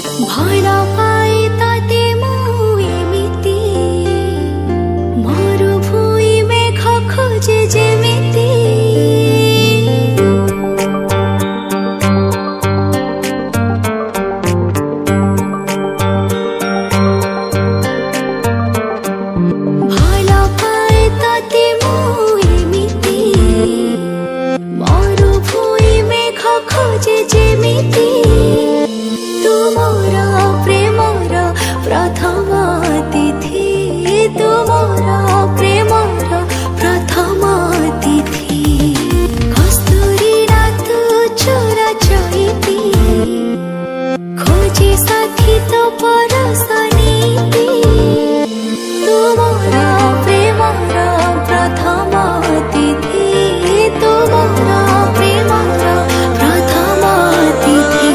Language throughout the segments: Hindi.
ଭଲ ପାଇ ତତେ ମୁଁ ଏମିତି ମରୁଭୂଇଁ ମେଘ ଖୋଜେ ଯେମିତି ଭଲ ପାଇ ତତେ ମୁଁ ଏମିତି ମରୁଭୂଇଁ ମେଘ ଖୋଜେ ଯେମିତି ତୁମର ପ୍ରେମର ପ୍ରଥମ ତିଥି ତୁମର ପ୍ରେମର ପ୍ରଥମ ତିଥି କସ୍ତୁରୀ ରାତ ଚୋରା ଚଇତି ଖୋଜେ ସାଥୀ ତ ପରଶ ନୀତି ତୁମର ପ୍ରେମର ପ୍ରଥମ ତିଥି ତୁମର ପ୍ରେମର ପ୍ରଥମ ତିଥି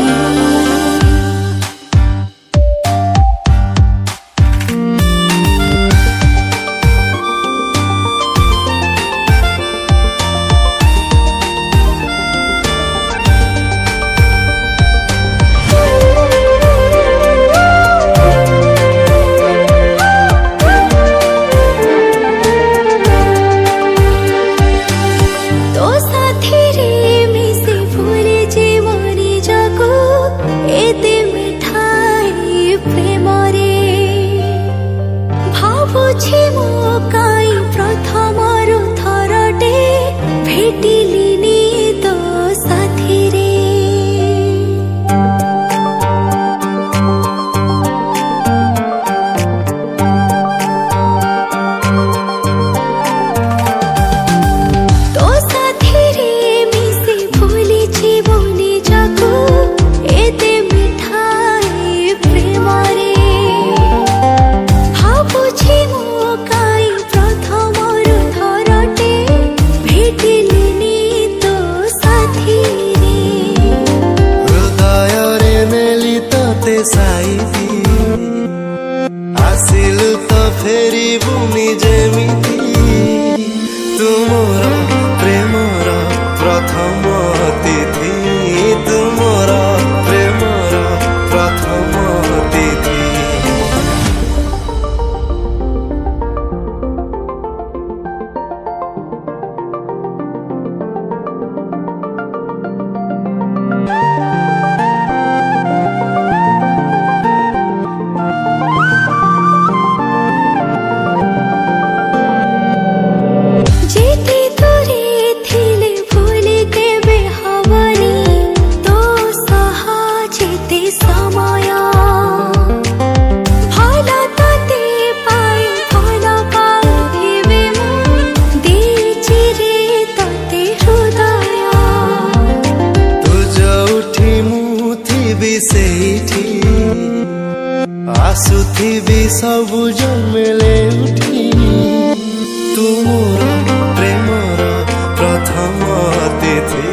तो साथीरे मिसे भूले जीवनी जगो एते मिठाई प्रेमरे भावुछि मो काई प्रथमरु थरटे भेटिलिनी तो साथीरे तो साथीरे मिसे भूली जीवनी जगो एते मिठाई प्रेमरे भावुछि मो काई प्रथमरु थरटे भेटिलिनी तो साथीरे हृदय रे मेली तते साइती आसिलु तो फेरी बुनी जेमिति तुमर प्रेमर प्रथम तिथि तुमर प्रेमर प्रथम तिथि जेते दूरे थिले भूली केबे हवनी तो सहा जेते समय भल तते पाई भल पाउथिबे मु देछि रे तते हृदय तू जोठी मु थिबी सेठी आसुथिबी सबु जन्मेले उठी तुमर प्रेमर प्रथम तिथि